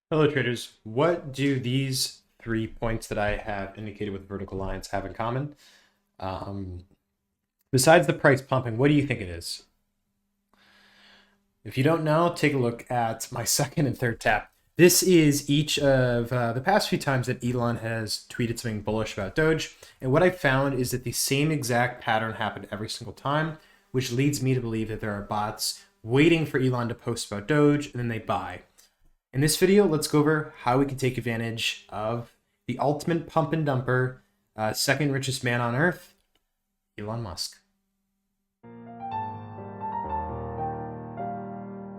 Hello traders, what do these 3 points that I have indicated with vertical lines have in common? Um, Besides the price pumping, what do you think it is? If you don't know, take a look at my second and third tap. This is each of the past few times that Elon has tweeted something bullish about Doge. And what I found is that the same exact pattern happened every single time, which leads me to believe that there are bots waiting for Elon to post about Doge and then they buy. In this video, let's go over how we can take advantage of the ultimate pump and dumper, second richest man on earth, Elon Musk.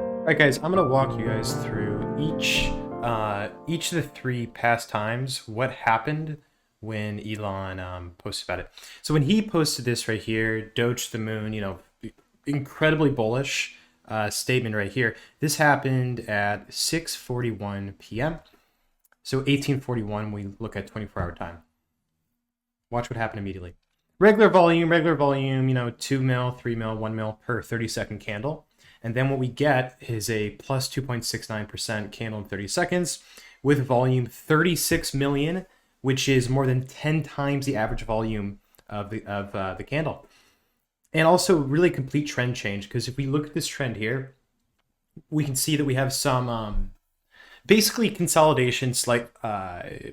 All right, guys, I'm gonna walk you guys through each of the three past times what happened when Elon posted about it. So when he posted this right here, Doge to the moon, incredibly bullish statement right here. This happened at 6:41 p.m. So 1841, we look at 24-hour time. Watch what happened immediately. Regular volume, 2 mil, 3 mil, 1 mil per 30-second candle. And then what we get is a plus 2.69% candle in 30 seconds with volume 36 million, which is more than 10 times the average volume of the candle. And also really complete trend change, because if we look at this trend here, we can see that we have some basically consolidation,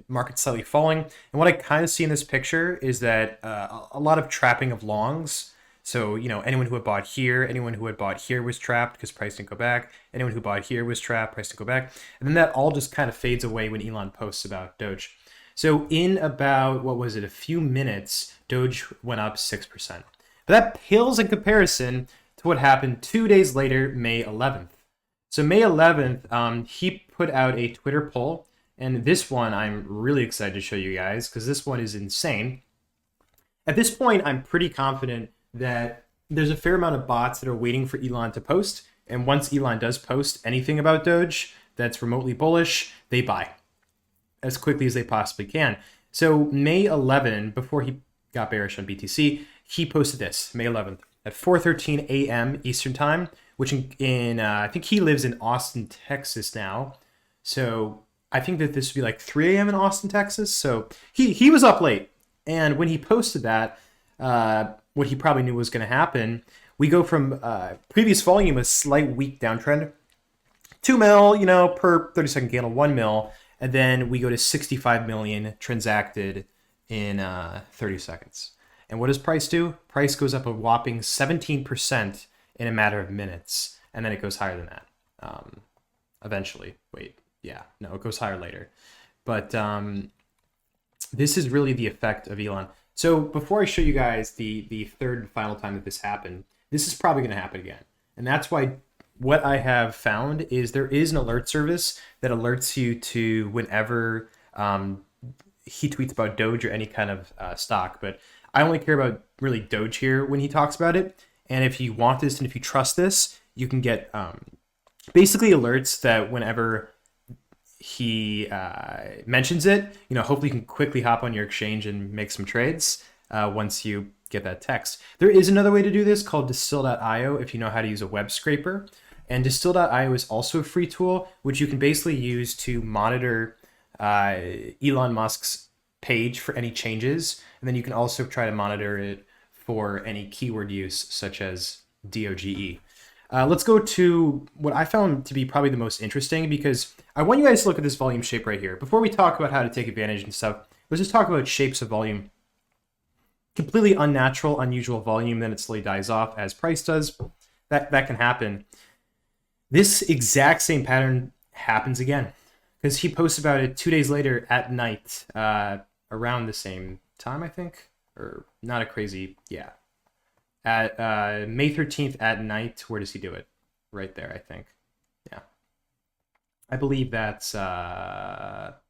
market slightly falling. And what I kind of see in this picture is that a lot of trapping of longs. So, anyone who had bought here, anyone who had bought here was trapped because price didn't go back. Anyone who bought here was trapped, price didn't go back. And then that all just kind of fades away when Elon posts about Doge. So in about, a few minutes, Doge went up 6%. But that pales in comparison to what happened 2 days later, May 11th. So May 11th, he put out a Twitter poll, and this one I'm really excited to show you guys because this one is insane. At this point, I'm pretty confident that there's a fair amount of bots that are waiting for Elon to post, and once Elon does post anything about Doge that's remotely bullish, they buy as quickly as they possibly can. So May 11, before he got bearish on BTC, he posted this, May 11th, at 4:13 a.m. Eastern Time, which in I think he lives in Austin, Texas now. So I think that this would be like 3 a.m. in Austin, Texas. So he was up late. And when he posted that, what he probably knew was going to happen, we go from previous volume, a slight weak downtrend, 2 mil, per 30-second candle, 1 mil, and then we go to 65 million transacted in 30 seconds. And what does price do? Price goes up a whopping 17% in a matter of minutes, and then it goes higher than that eventually. It goes higher later. But this is really the effect of Elon. So before I show you guys the third and final time that this happened, this is probably going to happen again. And that's why what I have found is there is an alert service that alerts you to whenever he tweets about Doge or any kind of stock. But I only care about really Doge here when he talks about it. And if you want this and if you trust this, you can get basically alerts that whenever he mentions it, hopefully you can quickly hop on your exchange and make some trades once you get that text. There is another way to do this called Distill.io if you know how to use a web scraper. And Distill.io is also a free tool, which you can basically use to monitor Elon Musk's page for any changes. And then you can also try to monitor it for any keyword use, such as Doge. Let's go to what I found to be probably the most interesting, because I want you guys to look at this volume shape right here. Before we talk about how to take advantage and stuff, let's just talk about shapes of volume. Completely unnatural, unusual volume, then it slowly dies off as price does. That can happen. This exact same pattern happens again, because he posts about it 2 days later at night, around the same time, I think, or not a crazy, yeah. At May 13th at night, where does he do it? Right there, I think. Yeah. I believe that's, that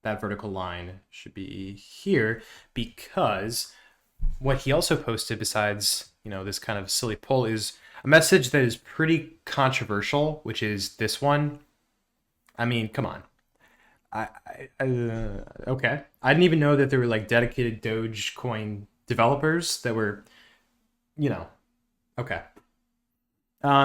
vertical line should be here, because what he also posted besides, this kind of silly poll is a message that is pretty controversial, which is this one. I mean, come on. Okay. I didn't even know that there were like dedicated Dogecoin developers that were, okay.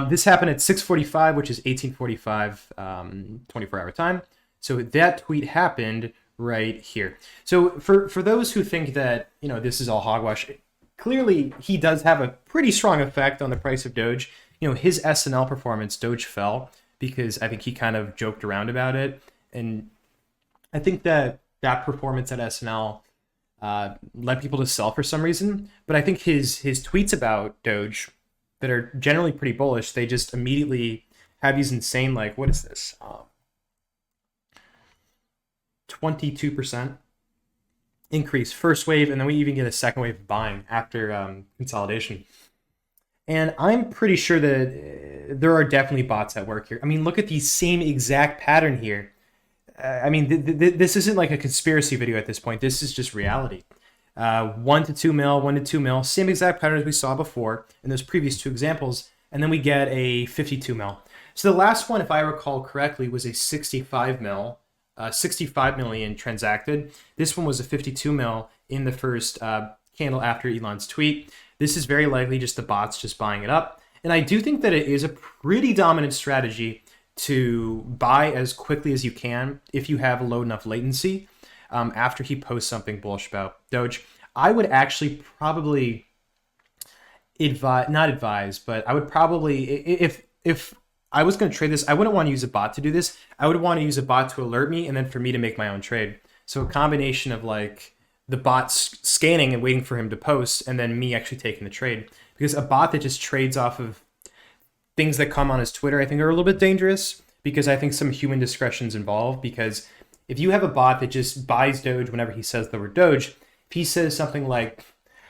This happened at 6:45, which is 18:45, 24-hour time. So that tweet happened right here. So for those who think that this is all hogwash, clearly he does have a pretty strong effect on the price of Doge. His SNL performance, Doge fell because I think he kind of joked around about it, and I think that performance at SNL led people to sell for some reason. But I think his tweets about Doge that are generally pretty bullish, they just immediately have these insane, like, what is this? 22% increase first wave, and then we even get a second wave of buying after consolidation. And I'm pretty sure that there are definitely bots at work here. I mean, look at the same exact pattern here. I mean, this isn't like a conspiracy video at this point. This is just reality. 1 to 2 mil, 1 to 2 mil, same exact pattern as we saw before in those previous two examples, and then we get a 52 mil. So the last one, if I recall correctly, was a 65 mil, 65 million transacted. This one was a 52 mil in the first candle after Elon's tweet. This is very likely just the bots just buying it up. And I do think that it is a pretty dominant strategy to buy as quickly as you can if you have low enough latency. After he posts something bullish about Doge, I would actually probably not advise, but I would probably, if I was going to trade this, I wouldn't want to use a bot to do this. I would want to use a bot to alert me and then for me to make my own trade. So a combination of like the bot scanning and waiting for him to post and then me actually taking the trade. Because a bot that just trades off of things that come on his Twitter, I think are a little bit dangerous because I think some human discretion is involved. Because if you have a bot that just buys Doge whenever he says the word Doge, if he says something like,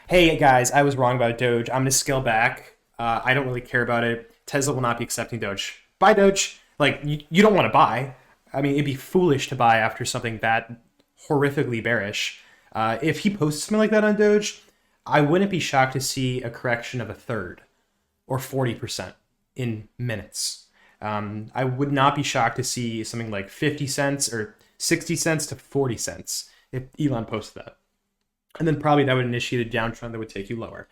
hey guys, I was wrong about Doge, I'm going to scale back, I don't really care about it, Tesla will not be accepting Doge. Buy Doge. Like, you don't want to buy. I mean, it'd be foolish to buy after something that horrifically bearish. If he posts something like that on Doge, I wouldn't be shocked to see a correction of a third or 40% in minutes. I would not be shocked to see something like 50 cents or 60 cents to 40 cents if Elon posted that. And then probably that would initiate a downtrend that would take you lower.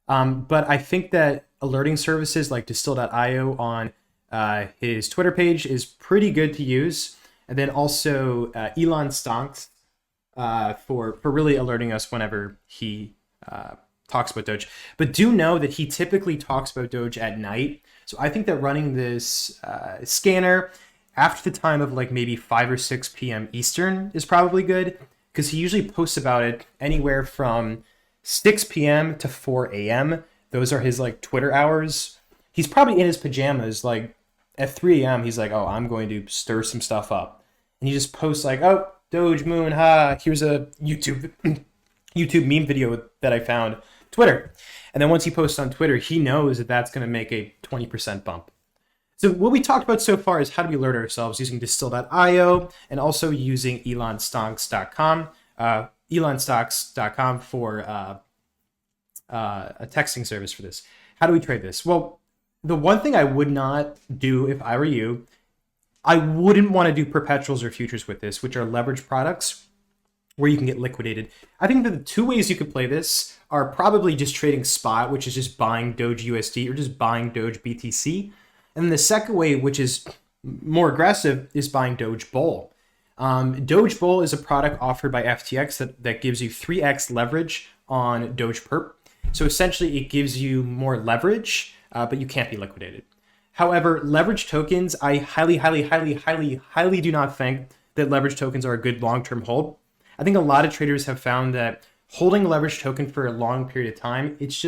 But I think that alerting services like Distill.io on his Twitter page is pretty good to use. And then also Elon Stonks for really alerting us whenever he talks about Doge. But do know that he typically talks about Doge at night. So I think that running this scanner after the time of like maybe 5 or 6 p.m. Eastern is probably good because he usually posts about it anywhere from 6 p.m. to 4 a.m. Those are his like Twitter hours. He's probably in his pajamas like at 3 a.m. He's like, oh, I'm going to stir some stuff up. And he just posts like, oh, Doge Moon, ha, here's a YouTube meme video that I found, Twitter. And then once he posts on Twitter, he knows that that's going to make a 20% bump. So what we talked about so far is how do we alert ourselves using Distill.io and also using elonstonks.com. Elonstonks.com for a texting service for this. How do we trade this? Well, the one thing I would not do if I were you, I wouldn't want to do perpetuals or futures with this, which are leverage products where you can get liquidated. I think that the two ways you could play this are probably just trading spot, which is just buying Doge USD or just buying Doge BTC. And then the second way, which is more aggressive, is buying Doge Bull. Doge Bull is a product offered by FTX that gives you 3x leverage on Doge Perp. So essentially it gives you more leverage, but you can't be liquidated. However, leverage tokens, I highly do not think that leverage tokens are a good long-term hold. I think a lot of traders have found that holding a leverage token for a long period of time, it's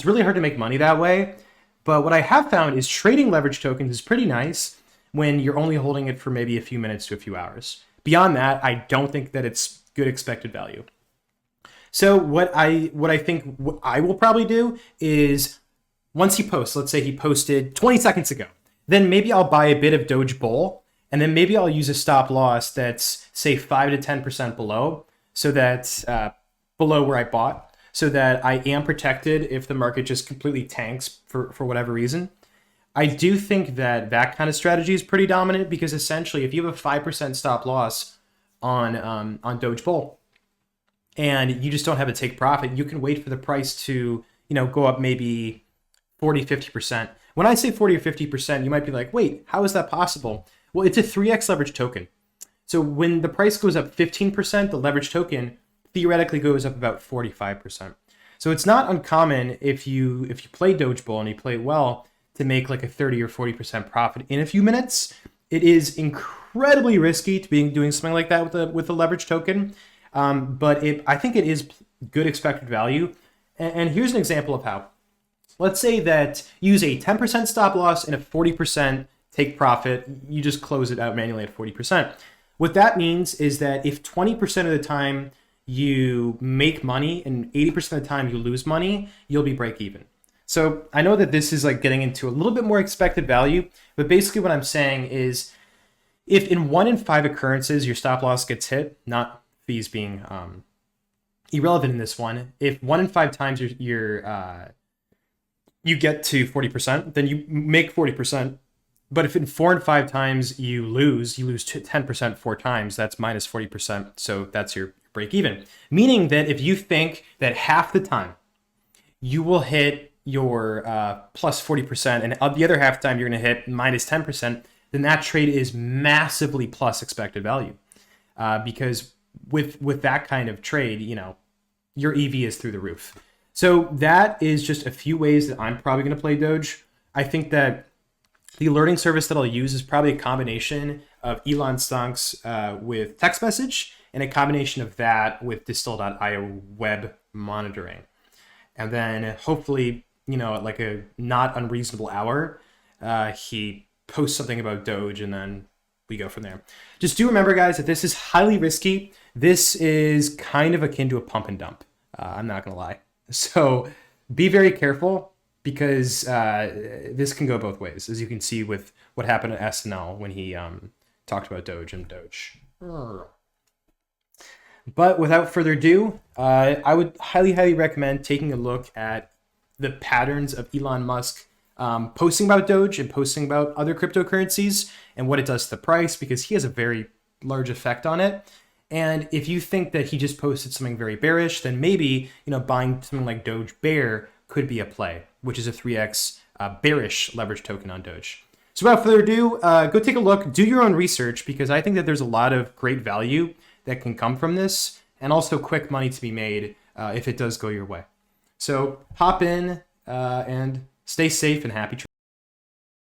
really hard to make money that way. But what I have found is trading leverage tokens is pretty nice when you're only holding it for maybe a few minutes to a few hours. Beyond that, I don't think that it's good expected value. So what I think I will probably do is once he posts, let's say he posted 20 seconds ago, then maybe I'll buy a bit of Doge Bull, and then maybe I'll use a stop loss that's say 5 to 10% below, so that's below where I bought, so that I am protected if the market just completely tanks for whatever reason. I do think that kind of strategy is pretty dominant because essentially if you have a 5% stop loss on Doge Bull and you just don't have a take profit, you can wait for the price to go up maybe 40, 50%. When I say 40 or 50%, you might be like, wait, how is that possible? Well, it's a 3x leverage token. So when the price goes up 15%, the leverage token theoretically goes up about 45%. So it's not uncommon if you play Doge Bull and you play it well to make like a 30 or 40% profit in a few minutes. It is incredibly risky to be doing something like that with a leverage token, but I think it is good expected value. And here's an example of how. Let's say that you use a 10% stop loss and a 40% take profit. You just close it out manually at 40%. What that means is that if 20% of the time you make money and 80% of the time you lose money, you'll be break even. So I know that this is like getting into a little bit more expected value, but basically what I'm saying is if in 1 in 5 occurrences your stop loss gets hit, not fees being irrelevant in this one, if 1 in 5 times you get to 40%, then you make 40%. But if in 4 in 5 times you lose 10% 4 times, that's minus 40%. So that's your break even. Meaning that if you think that half the time you will hit your plus 40% and the other half the time you're going to hit minus 10%, then that trade is massively plus expected value. Because with that kind of trade, you know, your EV is through the roof. So that is just a few ways that I'm probably going to play Doge. I think that the alerting service that I'll use is probably a combination of Elon stonks with text message and a combination of that with Distill.io web monitoring. And then hopefully, you know, at like a not unreasonable hour, he posts something about Doge and then we go from there. Just do remember, guys, that this is highly risky. This is kind of akin to a pump and dump. I'm not going to lie. So be very careful, because this can go both ways, as you can see with what happened at SNL when he talked about Doge and Doge. But without further ado, I would highly recommend taking a look at the patterns of Elon Musk posting about Doge and posting about other cryptocurrencies and what it does to the price, because he has a very large effect on it. And if you think that he just posted something very bearish, then maybe, you know, buying something like Doge Bear could be a play, which is a 3x bearish leverage token on Doge. So without further ado, go take a look, do your own research, because I think that there's a lot of great value that can come from this, and also quick money to be made if it does go your way. So hop in and stay safe and happy trading.